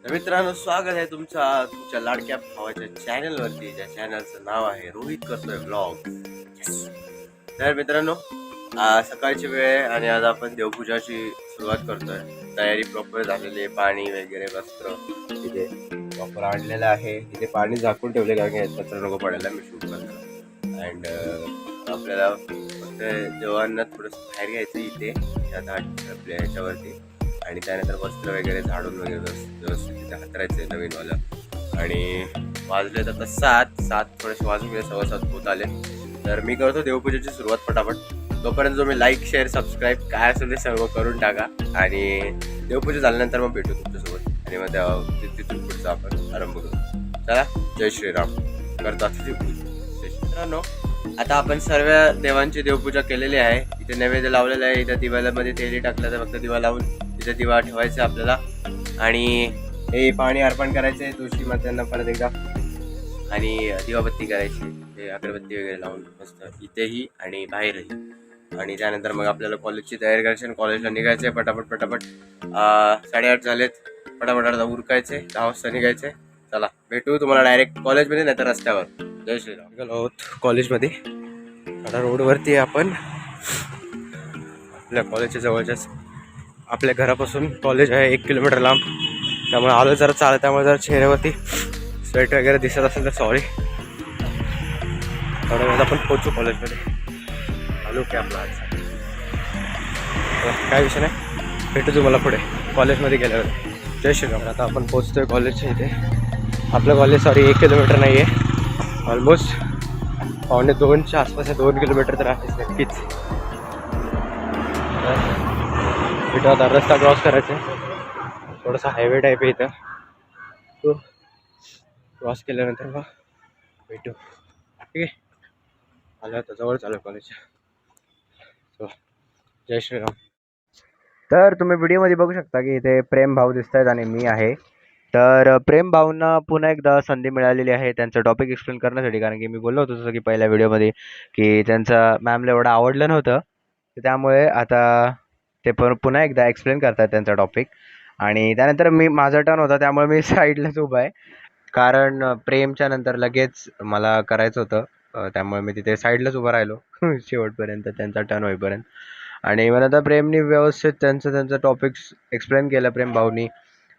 तर मित्रांनो, स्वागत आहे तुमच्या लाडक्या भावाच्या चॅनलवरती, ज्या चॅनलचं नाव आहे रोहित करतोय व्लॉग. तर मित्रांनो, सकाळची वेळ आहे आणि आज आपण देवपूजाची सुरुवात करतोय. तयारी प्रॉपर झालेली आहे. पाणी वगैरे, वस्त्र तिथे प्रॉपर आणलेलं आहे. तिथे पाणी झाकून ठेवले कारण की कचरा नको पडायला. मी शूट करतो अँड आपल्याला फक्त देवांना थोडंसं बाहेर घ्यायचं इथे आपल्या ह्याच्यावरती, आणि त्यानंतर वस्त्र वगैरे झाडून वगैरे व्यवस्थित तिथे हातरायचं नवीनवालं. आणि वाजले आता सात थोडेसे वाजून गेले, 7:15 होत आले. तर मी करतो देवपूजेची सुरुवात पटापट. तोपर्यंत तुम्ही लाईक, शेअर, सबस्क्राईब काय असेल ते सर्व करून टाका. आणि देवपूजा झाल्यानंतर मग भेटू तुमच्यासोबत आणि मग तिथून पुढचा आपण आरंभ करू. चला, जय श्रीराम. करतात मित्रांनो, आता आपण सर्व देवांची देवपूजा केलेली आहे. इथे नैवेद्य लावलेलं आहे. इथे दिवाळीमध्ये तेली टाकलं तर फक्त दिवा लावून तिथे दिवा ठेवायचा आपल्याला. आणि हे पाणी अर्पण करायचे तुळशी मात्यांना परत एकदा, आणि दिवाबत्ती करायची, ते अगरबत्ती वगैरे लावून मस्त इथेही आणि बाहेरही. आणि त्यानंतर मग आपल्याला कॉलेजची तयारी करायची. कॉलेजला निघायचं आहे पटापट. 8:30 झालेत. पटापट उरकायचे. 10 वाजता निघायचे. चला, भेटू तुम्हाला डायरेक्ट कॉलेजमध्ये, नाही तर रस्त्यावर. जय श्रीराम. निघालो आहोत कॉलेजमध्ये. आता रोडवरती आपण आपल्या कॉलेजच्या जवळच्याच, आपल्या घरापासून कॉलेज आहे 1 किलोमीटर लांब. त्यामुळे आलो जरा चालत, त्यामुळे जरा चेहऱ्यावरती स्वेट वगैरे दिसत असेल तर सॉरी. थोड्या वेळात आपण पोहोचू कॉलेजमध्ये. आलो की आपला आज काय विषय नाही, भेटू तुम्हाला पुढे कॉलेजमध्ये गेल्यावर. जय श्रीराम. आता आपण पोहोचतोय कॉलेजच्या इथे. आपलं कॉलेज 1 किलोमीटर नाही आहे, ऑलमोस्ट 1.25च्या आसपास आहे. 2 किलोमीटर तर आहेच नक्कीच. भेटू. आता रस्ता क्रॉस करायचा आहे. थोडासा हायवे टाईप आहे इथं. तो क्रॉस केल्यानंतर मग भेटू. ठीक आहे, आलो आता जवळ चालू कॉलेज. जय श्रीराम. तर तुम्ही व्हिडिओमध्ये बघू शकता की इथे प्रेम भाऊ दिसत आहेत आणि मी आहे. तर प्रेम भाऊंना पुन्हा एकदा संधी मिळालेली आहे त्यांचं टॉपिक एक्सप्लेन करण्यासाठी, कारण की मी बोललो होतो जसं की पहिल्या व्हिडिओमध्ये की त्यांचं मॅमला एवढं आवडलं नव्हतं. त्यामुळे आता ते पुन्हा एकदा एक्सप्लेन करतात त्यांचा टॉपिक. आणि त्यानंतर माझा टर्न होता, त्यामुळे मी साईडलाच उभा आहे, कारण प्रेमच्या नंतर लगेच मला करायचं होतं. त्यामुळे मी तिथे साईडलाच उभा राहिलो शेवटपर्यंत, त्यांचा टर्न होईपर्यंत. आणि मग नंतर प्रेमनी व्यवस्थित त्यांचं टॉपिक्स एक्सप्लेन केलं, प्रेम भाऊनी.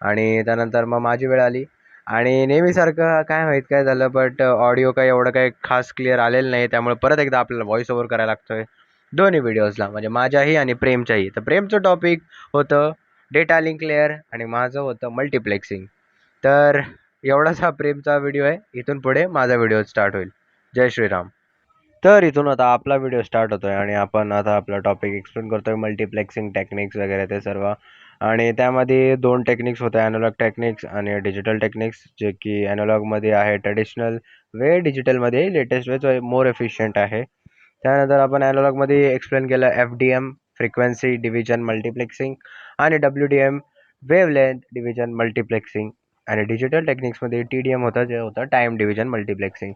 आणि त्यानंतर मग माझी वेळ आली. आणि नेहमीसारखं काय माहीत काय झालं, बट ऑडिओ काही एवढं काही खास क्लिअर आलेलं नाही. त्यामुळे परत एकदा आपल्याला व्हॉइस ओव्हर करायला लागतो आहे दोन्ही व्हिडिओजला, म्हणजे माझ्याही आणि प्रेमच्याही. तर प्रेमचं टॉपिक होतं डेटा लिंक लेअर आणि माझं होतं मल्टिप्लेक्सिंग. तर एवढाच हा प्रेमचा व्हिडिओ आहे. इथून पुढे माझा व्हिडिओ स्टार्ट होईल. जय श्रीराम. तर इथून आता आपला व्हिडिओ स्टार्ट होतोय आणि आपण आता आपला टॉपिक एक्सप्लेन करतोय मल्टिप्लेक्सिंग टेक्निक्स वगैरे ते सर्व. आणि त्यामध्ये 2 टेक्निक्स होत्या, ॲनालॉग टेक्निक्स आणि डिजिटल टेक्निक्स. जे की ॲनालॉगमध्ये आहे ट्रेडिशनल वे, डिजिटलमध्ये लेटेस्ट वे, जो मोर एफिशियंट आहे. त्यानंतर आपण ॲनालॉगमध्ये एक्सप्लेन केलं FDM, फ्रिक्वेन्सी डिव्हिजन मल्टिप्लेक्सिंग, आणि WDM, वेवलेंथ डिव्हिजन मल्टिप्लेक्सिंग. आणि डिजिटल टेक्निक्समध्ये TDM होतं, जे होतं टाईम डिव्हिजन मल्टिप्लेक्सिंग.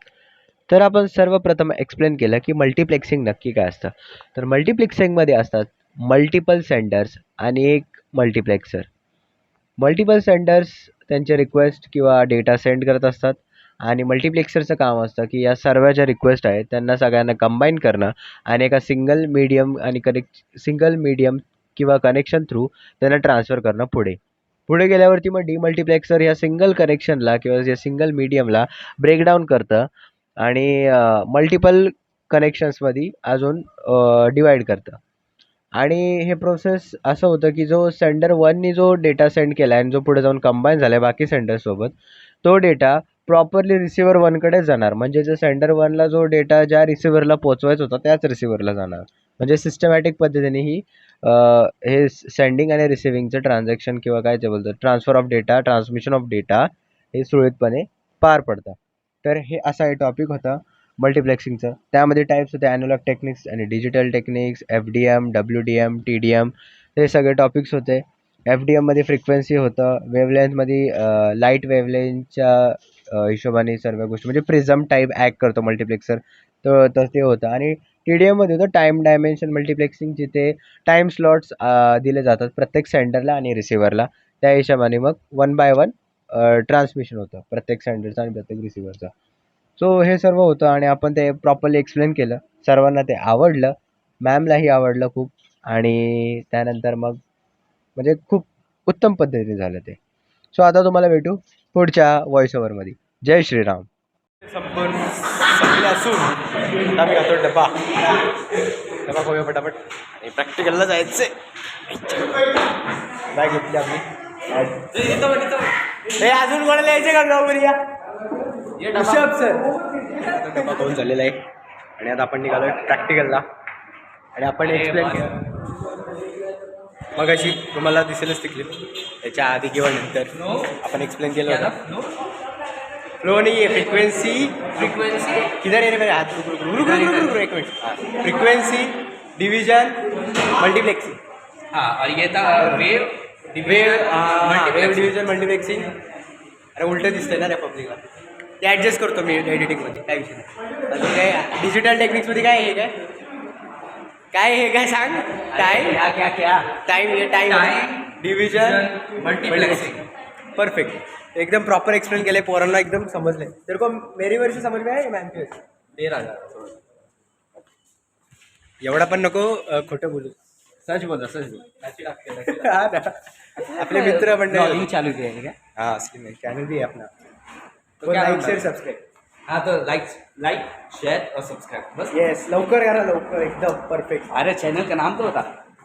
तर आपण सर्वप्रथम एक्सप्लेन केलं की मल्टिप्लेक्सिंग नक्की काय असतं. तर मल्टिप्लेक्सिंगमध्ये असतात मल्टिपल सेंडर्स आणि एक मल्टिप्लेक्सर. मल्टिपल सेंडर्स त्यांचे रिक्वेस्ट किंवा डेटा सेंड करत असतात, आणि मल्टिप्लेक्सरचं काम असतं की या सर्व ज्या रिक्वेस्ट आहेत त्यांना सगळ्यांना कंबाईन करणं आणि एका सिंगल मीडियम किंवा कनेक्शन थ्रू त्यांना ट्रान्सफर करणं पुढे. पुढे गेल्यावरती मग डिमल्टिप्लेक्सर या सिंगल कनेक्शनला किंवा या सिंगल मीडियमला ब्रेकडाऊन करतं आणि मल्टिपल कनेक्शन्समध्ये अजून डिवाईड करतं. आणि हे प्रोसेस असं होतं की जो सेंडर 1नी जो डेटा सेंड केला आहे आणि जो पुढे जाऊन कंबाईन झाला आहे बाकी सेंडरसोबत, तो डेटा प्रॉपरली रिसिव्हर 1कडे जाणार. म्हणजे जो सेंडर 1ला जो डेटा ज्या रिसिव्हरला पोचवायचा होता त्याच रिसिव्हरला जाणार. म्हणजे सिस्टमॅटिक पद्धतीने ही हे सेंडिंग आणि रिसिव्हिंगचं ट्रान्झॅक्शन किंवा काय ते बोलतात transfer of data, transmission of data हे सुरळीतपणे पार पडतं. तर हे असा हे टॉपिक होता मल्टिप्लेक्सिंगचं. त्यामध्ये टाईप्स होते ॲनालॉग टेक्निक्स आणि digital techniques, FDM, WDM, TDM, हे सगळे टॉपिक्स होते. FDMमध्ये फ्रिक्वेन्सी होतं, वेवलेंथमध्ये लाईट वेवलेंथच्या हिशोबाने सर्व गोष्टी, म्हणजे प्रिझम टाईप ॲक्ट करतो मल्टिप्लेक्सर, तर ते होतं. आणि TDMमध्ये होतं टाईम डायमेन्शन मल्टिप्लेक्सिंग, जिथे टाईम स्लॉट्स दिले जातात प्रत्येक सेंडरला आणि रिसिव्हरला. त्या हिशोबाने मग 1 बाय 1 ट्रान्समिशन होतं प्रत्येक सेंडरचं आणि प्रत्येक रिसिव्हरचं. सो हे सर्व होतं आणि आपण ते प्रॉपरली एक्सप्लेन केलं. सर्वांना ते आवडलं. मॅमलाही आवडलं खूप आणि त्यानंतर मग म्हणजे खूप उत्तम पद्धतीने झालं ते. सो आता तुम्हाला भेटू पुढच्या व्हॉइस ओव्हरमध्ये. जय श्रीराम. संपून संपले असून आता मी खातो डबा खाऊया फटाफट आणि प्रॅक्टिकलला जायचंय. बॅग घेतली आपली. हे अजून कोणाला यायचे का गावमध्ये या ऋषभ सर. डबा खाऊन झालेला आहे आणि आता आपण निघालोय प्रॅक्टिकलला आणि आपण एक्सप्लेन केलं मग अशी तुम्हाला दिसेलच ती क्लिप. त्याच्या आधी किंवा नंतर आपण एक्सप्लेन केलं होतं. फ्लो नहीं है, फ्रीक्वेंसी किधर है रे मेरे हाथ. रुक एक मिनट. Frequency division multiplexing. हाँ, और ये था वेव डिव्हिजन मल्टीप्लेक्सिंग. अरे उलटं दिसतंय ना रे पब्लिकला. ते ॲडजस्ट करतो मी एडिटिंगमध्ये, काय विषय नाही. अजून काय डिजिटल टेक्निक्समध्ये काय आहे काय सांग. Time division multiplexing. परफेक्ट. एकदम प्रॉपर एक्सप्लेन केले. पोरांना एकदम समजले. तेरे को मेरी वर्ष समझ में आहे मॅम की 13,000. एवढा पण नको खोटं बोलू. सच बोल. हा ना. आपले मित्र मंडळी चालू किया है क्या? हाँ चैनल भी है अपना. तो लाइक शेअर सबस्क्राईब. हाँ, तो लाइक शेयर और सब्सक्राइब बस. येस लवकर करा लवकर. एकदम परफेक्ट. अरे चैनल का नाम तो बता.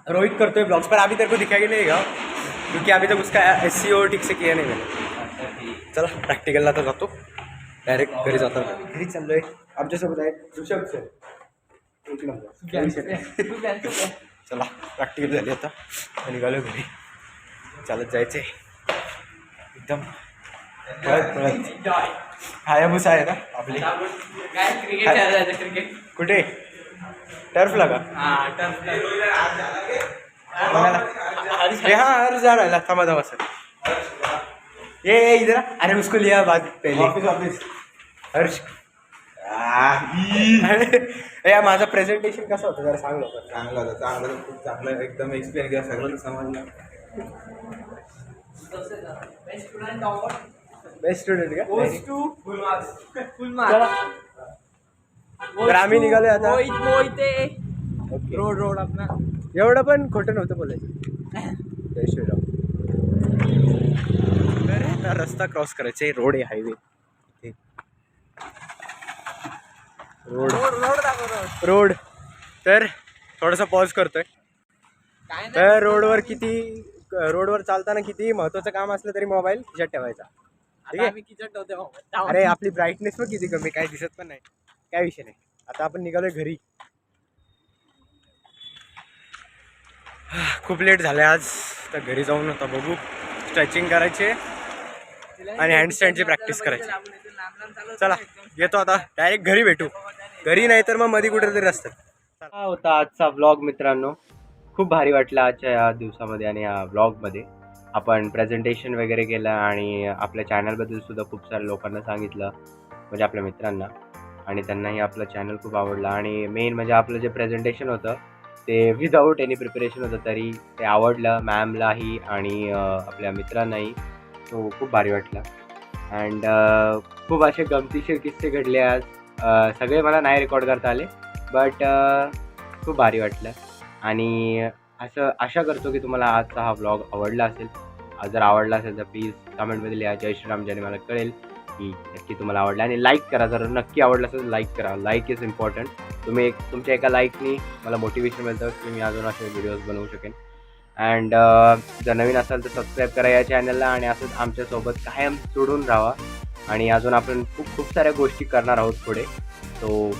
रोहित करतोय ब्लॉग्स पर. अभी तेरे को दिखाई नहीं देगा क्योंकि अभी तक उसका SEO ठीक से किया नहीं मैंने. चला प्रॅक्टिकलला तर जातो. डायरेक्ट घरी जातो. घरी चाललोय. आमच्यासोबत आहे ऋषभ सर. एक नंबर. चला प्रॅक्टिकल झाली आता निघालो घरी. चालत जायचे एकदम पळत. हायाबुसा आहे ना आपली. क्रिकेट कुठे टर्फला का. हाँ हर जा रहा थामा सर. ये इधर. अरे उसको लिया बात पहले. ऑफिस हर्ष. या माझा प्रेझेंटेशन कसं होतं जरा सांग लवकर. चांगलं होतं खूप चांगलं एकदम एक्सप्लेन केलं सगळं समजलं. बेस्ट स्टुडंट का. तर आम्ही निघालोय आता. ओके. रोड अपना एवढं पण खोटं नव्हतं बोलायचं. जय श्रीराम. तर आता रस्ता क्रॉस करायचे. रोड आहे हायवे. रोड तर थोडासा पॉज करतोय. तर रोडवर चालताना किती महत्वाचं काम असलं तरी मोबाईल खिशात ठेवायचा. ठीक आहे. अरे आपली ब्राईटनेस पण किती कमी, काय दिसत पण नाही. काय विषय नाही. आता आपण निघालोय घरी. खूप लेट झाले आज. तर घरी जाऊन आता बघू. स्ट्रेचिंग करायचे आणि हँडस्टँडची प्रॅक्टिस करायची. चला येतो आता. डायरेक्ट घरी भेटू. घरी नाही तर मग मध्ये कुठेतरी रस्त्यात. हा होता आजचा व्लॉग मित्रांनो. खूप भारी वाटलं आजच्या या दिवसामध्ये आणि या व्लॉगमध्ये. आपण प्रेझेंटेशन वगैरे केलं आणि आपल्या चॅनलबद्दल सुद्धा खूप साऱ्या लोकांना सांगितलं म्हणजे आपल्या मित्रांना. आणि त्यांनाही आपलं चॅनल खूप आवडलं. आणि मेन म्हणजे आपलं जे प्रेझेंटेशन होतं ते विदाऊट एनी प्रिपरेशन होतं तरी ते आवडलं मॅमलाही आणि आपल्या मित्रांनाही. तो खूप भारी वाटलं. अँड खूप असे गमतीशीर किस्से घडले आज. सगळे मला नाही रेकॉर्ड करता आले बट खूप भारी वाटलं. आणि असं आशा करतो की तुम्हाला आजचा हा व्लॉग आवडला असेल. जर आवडला असेल तर प्लीज कमेंटमध्ये लिहा जय श्रीराम, ज्याने मला कळेल की नक्की तुम्हाला आवडलं. आणि लाईक करा. जर नक्की आवडलं असेल तर लाईक करा. Like is important. तुमच्या एका लाईकनी मला मोटिवेशन मिळतं की मी अजून असे व्हिडिओज बनवू शकेन. अँड जर नवीन असाल तर सबस्क्राईब करा या चॅनलला आणि असंच आमच्यासोबत कायम जोडून राहा. आणि अजून आपण खूप साऱ्या गोष्टी करणार आहोत पुढे. सो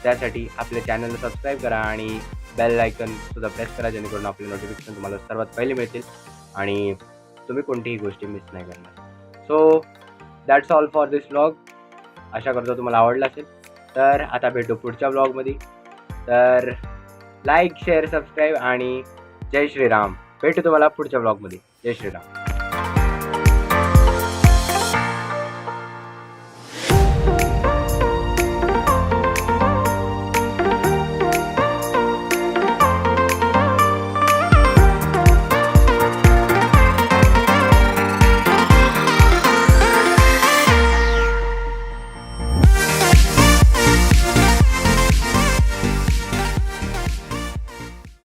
त्यासाठी आपल्या चॅनलला सबस्क्राईब करा आणि बेल आयकनसुद्धा प्रेस करा जेणेकरून आपले नोटिफिकेशन तुम्हाला सर्वात पहिले मिळतील आणि तुम्ही कोणतीही गोष्टी मिस नाही करणार. So that's all for this vlog. आशा करतो तुम्हाला आवडला असेल. तर आता भेटू पुढच्या व्लॉगमध्ये. तर लाईक शेअर सबस्क्राईब आणि जय श्रीराम. भेटू तुम्हाला पुढच्या व्लॉगमध्ये. जय श्रीराम.